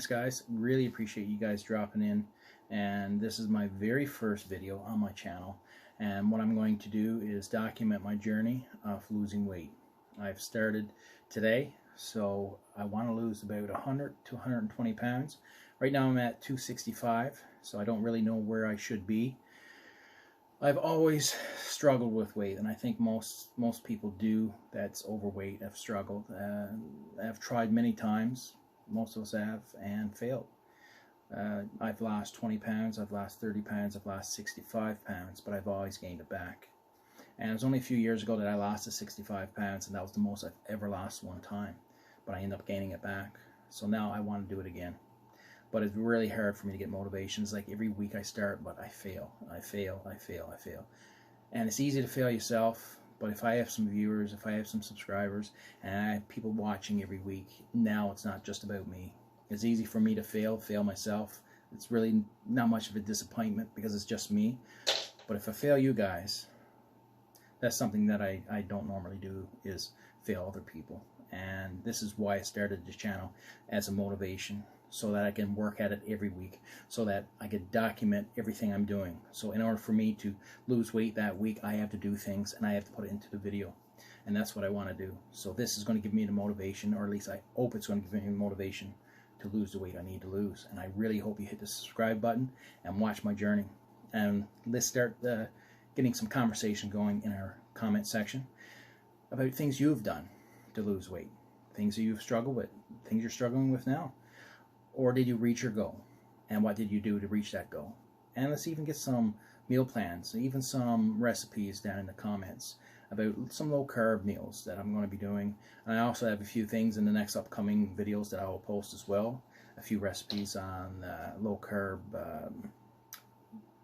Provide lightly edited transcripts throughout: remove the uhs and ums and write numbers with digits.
Thanks guys, really appreciate you guys dropping in, and this is my very first video on my channel, and what I'm going to do is document my journey of losing weight. I've started today, so I want to lose about 100 to 120 pounds. Right now I'm at 265, so I don't really know where I should be. I've always struggled with weight, and I think most people do that's overweight have struggled. I've tried many times, most of us have, and failed. I've lost 20 pounds, I've lost 30 pounds, I've lost 65 pounds, but I've always gained it back. And it was only a few years ago that I lost the 65 pounds, and that was the most I've ever lost one time. But I ended up gaining it back. So now I want to do it again. But it's really hard for me to get motivation. It's like every week I start, but I fail. And it's easy to fail yourself, but if I have some viewers, if I have some subscribers, and I have people watching every week, now it's not just about me. It's easy for me to fail myself. It's really not much of a disappointment because it's just me. But if I fail you guys, that's something that I don't normally do, is fail other people. And this is why I started this channel, as a motivation, so that I can work at it every week, so that I could document everything I'm doing. So in order for me to lose weight that week, I have to do things and I have to put it into the video. And that's what I want to do. So this is going to give me the motivation, or at least I hope it's going to give me the motivation to lose the weight I need to lose. And I really hope you hit the subscribe button and watch my journey. And let's start getting some conversation going in our comment section about things you've done to lose weight, things that you've struggled with, things you're struggling with now. Or did you reach your goal? And what did you do to reach that goal? And let's even get some meal plans, even some recipes down in the comments about some low-carb meals that I'm going to be doing. And I also have a few things in the next upcoming videos that I will post as well. A few recipes on low-carb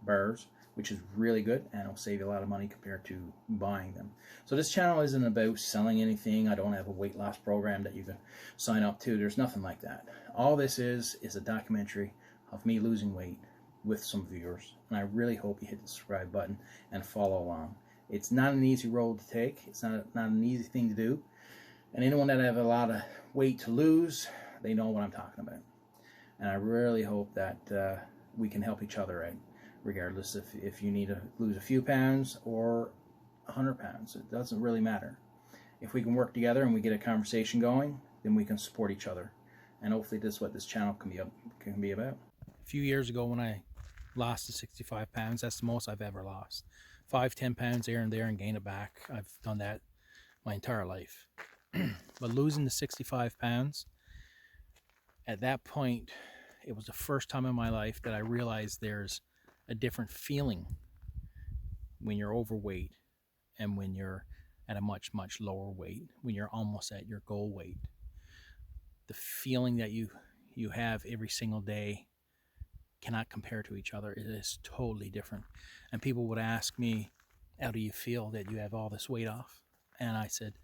bars, which is really good, and it'll save you a lot of money compared to buying them. So this channel isn't about selling anything. I don't have a weight loss program that you can sign up to. There's nothing like that. All this is a documentary of me losing weight with some viewers, and I really hope you hit the subscribe button and follow along. It's not an easy road to take. It's not an easy thing to do, and anyone that have a lot of weight to lose, they know what I'm talking about. And I really hope that we can help each other out, regardless if you need to lose a few pounds or 100 pounds. It doesn't really matter. If we can work together and we get a conversation going, then we can support each other. And hopefully this is what this channel can be about. A few years ago when I lost the 65 pounds, that's the most I've ever lost. 5-10 pounds here and there and gain it back. I've done that my entire life. But losing the 65 pounds, at that point, it was the first time in my life that I realized there's a different feeling when you're overweight and when you're at a much lower weight, when you're almost at your goal weight. The feeling that you have every single day cannot compare to each other. It is totally different. And people would ask me, how do you feel that you have all this weight off? And I said,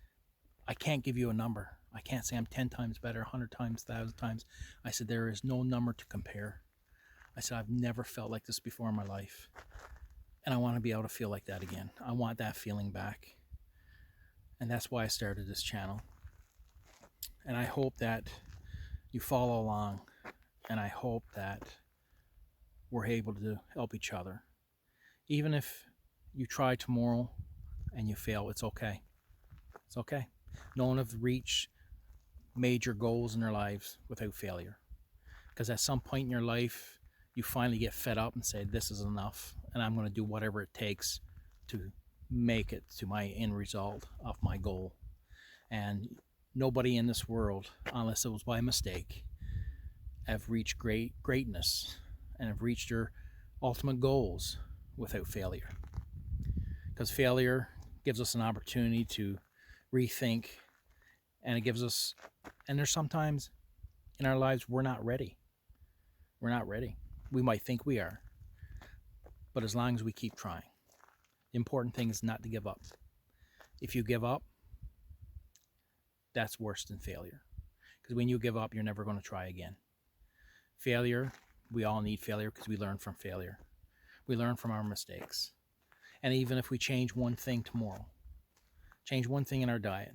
I can't give you a number. I can't say I'm 10 times better, 100 times, 1,000 times. I said, there is no number to compare. I said, I've never felt like this before in my life. And I want to be able to feel like that again. I want that feeling back. And that's why I started this channel. And I hope that you follow along. And I hope that we're able to help each other. Even if you try tomorrow and you fail, it's okay. It's okay. No one have reached major goals in their lives without failure. Because at some point in your life, you finally get fed up and say, this is enough, and I'm going to do whatever it takes to make it to my end result of my goal. And nobody in this world, unless it was by mistake, have reached greatness and have reached their ultimate goals without failure. Because failure gives us an opportunity to rethink, and it gives us, and there's sometimes in our lives we're not ready. We're not ready. We might think we are, but as long as we keep trying. The important thing is not to give up. If you give up, that's worse than failure. Because when you give up, you're never going to try again. Failure, we all need failure because we learn from failure. We learn from our mistakes. And even if we change one thing tomorrow, change one thing in our diet,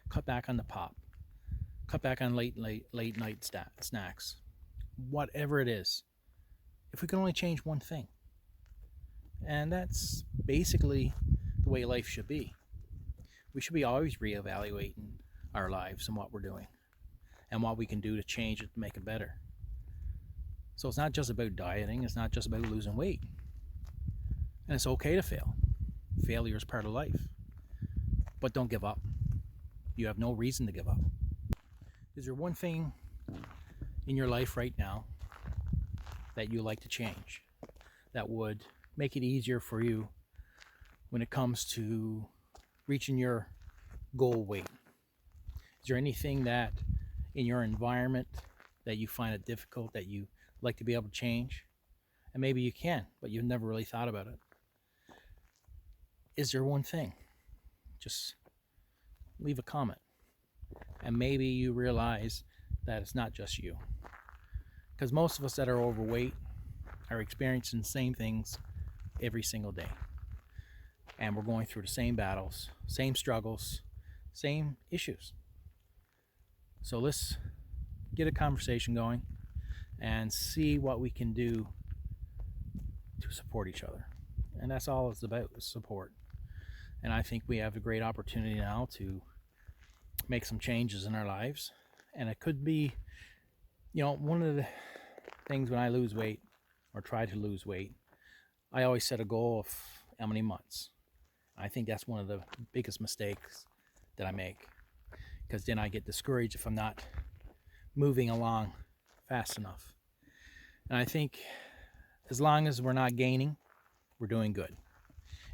cut back on the pop, cut back on late night snacks, whatever it is, if we can only change one thing. And that's basically the way life should be. We should be always reevaluating our lives and what we're doing and what we can do to change it to make it better. So it's not just about dieting, it's not just about losing weight. And it's okay to fail. Failure is part of life. But don't give up. You have no reason to give up. Is there one thing in your life right now that you like to change, that would make it easier for you when it comes to reaching your goal weight? Is there anything that in your environment that you find it difficult, that you like to be able to change? And maybe you can, but you've never really thought about it. Is there one thing? Just leave a comment. And maybe you realize that it's not just you. Because most of us that are overweight are experiencing the same things every single day. And we're going through the same battles, same struggles, same issues. So let's get a conversation going and see what we can do to support each other. And that's all it's about, is support. And I think we have a great opportunity now to make some changes in our lives. And it could be, one of the things when I lose weight or try to lose weight, I always set a goal of how many months. I think that's one of the biggest mistakes that I make, because then I get discouraged if I'm not moving along fast enough. And I think as long as we're not gaining, we're doing good.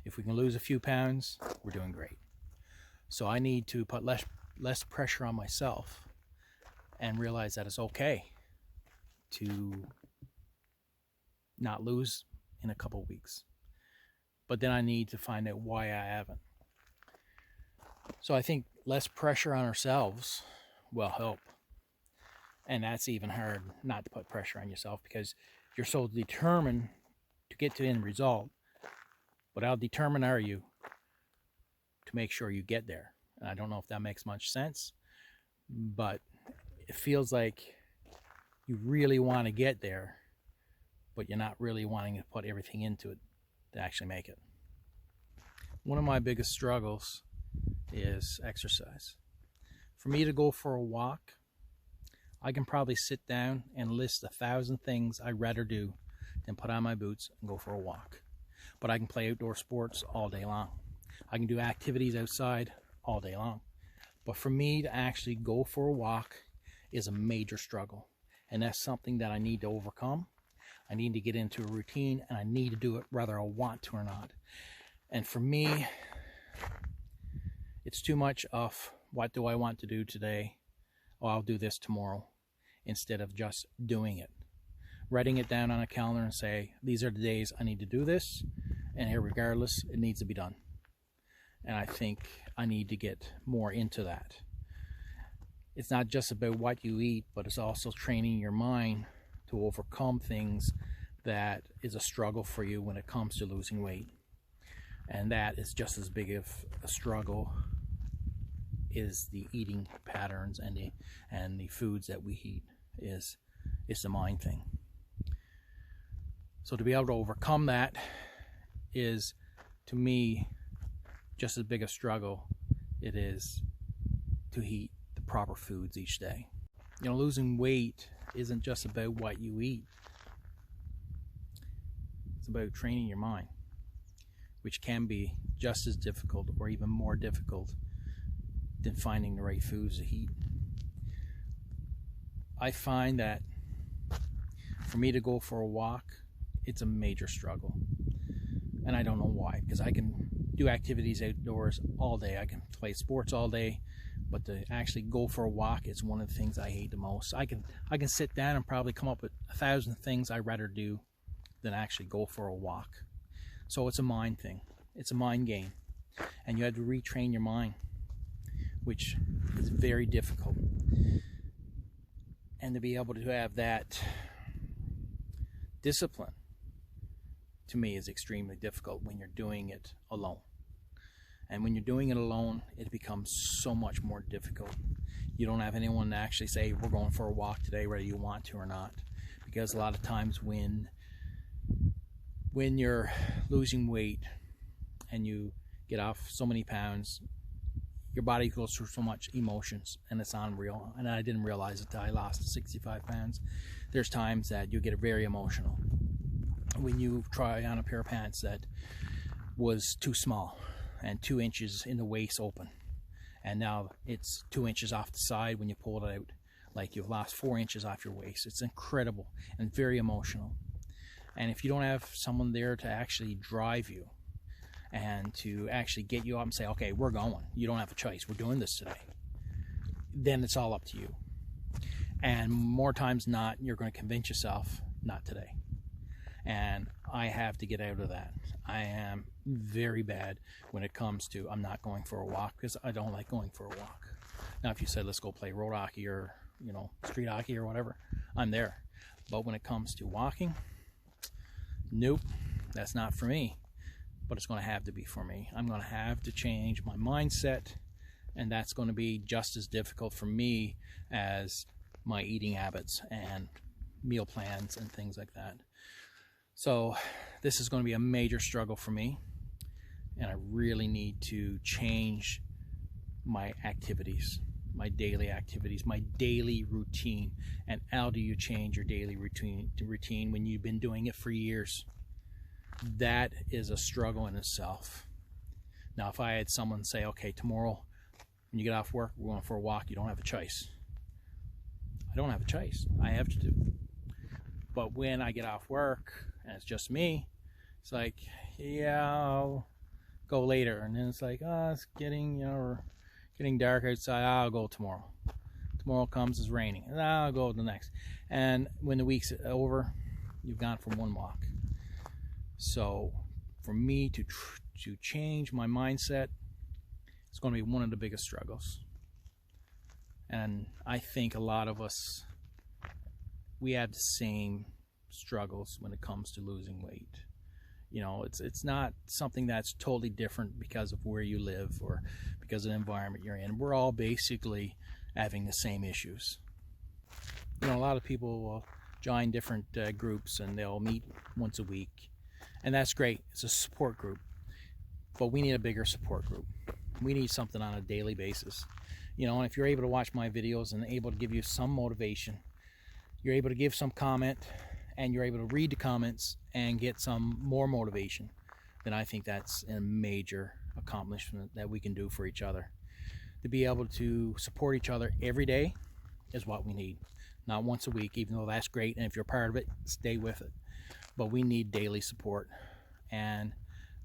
If we can lose a few pounds, we're doing great. So I need to put less pressure on myself and realize that it's okay to not lose in a couple weeks. But then I need to find out why I haven't. So I think less pressure on ourselves will help. And that's even hard, not to put pressure on yourself, because you're so determined to get to the end result. But how determined are you to make sure you get there? And I don't know if that makes much sense, but it feels like you really want to get there, but you're not really wanting to put everything into it to actually make it. One of my biggest struggles is exercise. For me to go for a walk, I can probably sit down and list 1,000 things I'd rather do than put on my boots and go for a walk. But I can play outdoor sports all day long. I can do activities outside all day long. But for me to actually go for a walk is a major struggle. And that's something that I need to overcome. I need to get into a routine, and I need to do it whether I want to or not. And for me, it's too much of what do I want to do today? Oh, I'll do this tomorrow, instead of just doing it. Writing it down on a calendar and say, these are the days I need to do this, and here regardless, it needs to be done. And I think I need to get more into that. It's not just about what you eat, but it's also training your mind to overcome things that is a struggle for you when it comes to losing weight. And that is just as big of a struggle is the eating patterns and the foods that we eat. It's the mind thing. So to be able to overcome that is, to me, just as big a struggle it is to eat the proper foods each day. Losing weight isn't just about what you eat. It's about training your mind, which can be just as difficult or even more difficult than finding the right foods to eat. I find that for me to go for a walk, it's a major struggle. And I don't know why, because I can do activities outdoors all day. I can play sports all day, but to actually go for a walk is one of the things I hate the most. I can sit down and probably come up with 1,000 things I'd rather do than actually go for a walk. So it's a mind thing. It's a mind game. And you have to retrain your mind, which is very difficult. And to be able to have that discipline, to me, is extremely difficult when you're doing it alone. And when you're doing it alone, it becomes so much more difficult. You don't have anyone to actually say, we're going for a walk today, whether you want to or not. because a lot of times when you're losing weight and you get off so many pounds, your body goes through so much emotions, and it's unreal. And I didn't realize it until I lost 65 pounds. There's times that you get very emotional when you try on a pair of pants that was too small and 2 inches in the waist open, and now it's 2 inches off the side when you pull it out, like you've lost 4 inches off your waist. It's incredible and very emotional. And if you don't have someone there to actually drive you and to actually get you up and say, okay, we're going, you don't have a choice, we're doing this today, then it's all up to you. And more times than not, you're going to convince yourself, not today. And I have to get out of that. I am very bad when it comes to, I'm not going for a walk, because I don't like going for a walk. Now, if you said, let's go play road hockey or, street hockey or whatever, I'm there. But when it comes to walking, nope, that's not for me. But it's going to have to be for me. I'm going to have to change my mindset, and that's going to be just as difficult for me as my eating habits and meal plans and things like that. So this is going to be a major struggle for me, and I really need to change my activities, my daily activities, my daily routine. And how do you change your daily routine when you've been doing it for years? That is a struggle in itself. Now, if I had someone say, okay, tomorrow when you get off work, we're going for a walk, you don't have a choice. I don't have a choice. I have to do. But when I get off work and it's just me, it's like, yeah, I'll go later. And then it's like, it's getting, getting dark outside. I'll go tomorrow. Tomorrow comes, it's raining, and I'll go the next. And when the week's over, you've gone from one walk. So for me to change my mindset, it's going to be one of the biggest struggles. And I think a lot of us, we have the same struggles when it comes to losing weight. It's not something that's totally different because of where you live or because of the environment you're in. We're all basically having the same issues. A lot of people will join different groups, and they'll meet once a week. And that's great. It's a support group. But we need a bigger support group. We need something on a daily basis. And if you're able to watch my videos and able to give you some motivation, you're able to give some comment, and you're able to read the comments and get some more motivation, then I think that's a major accomplishment that we can do for each other. To be able to support each other every day is what we need. Not once a week, even though that's great. And if you're part of it, stay with it. But we need daily support, and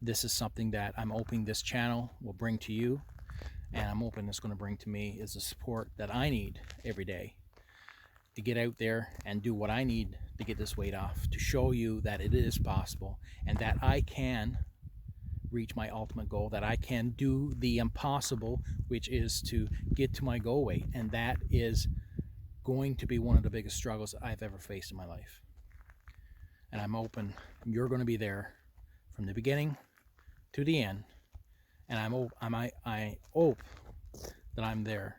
this is something that I'm hoping this channel will bring to you, and I'm hoping it's going to bring to me is the support that I need every day to get out there and do what I need to get this weight off, to show you that it is possible and that I can reach my ultimate goal, that I can do the impossible, which is to get to my goal weight. And that is going to be one of the biggest struggles I've ever faced in my life. And I'm hoping you're going to be there from the beginning to the end. And I hope that I'm there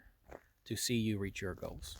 to see you reach your goals.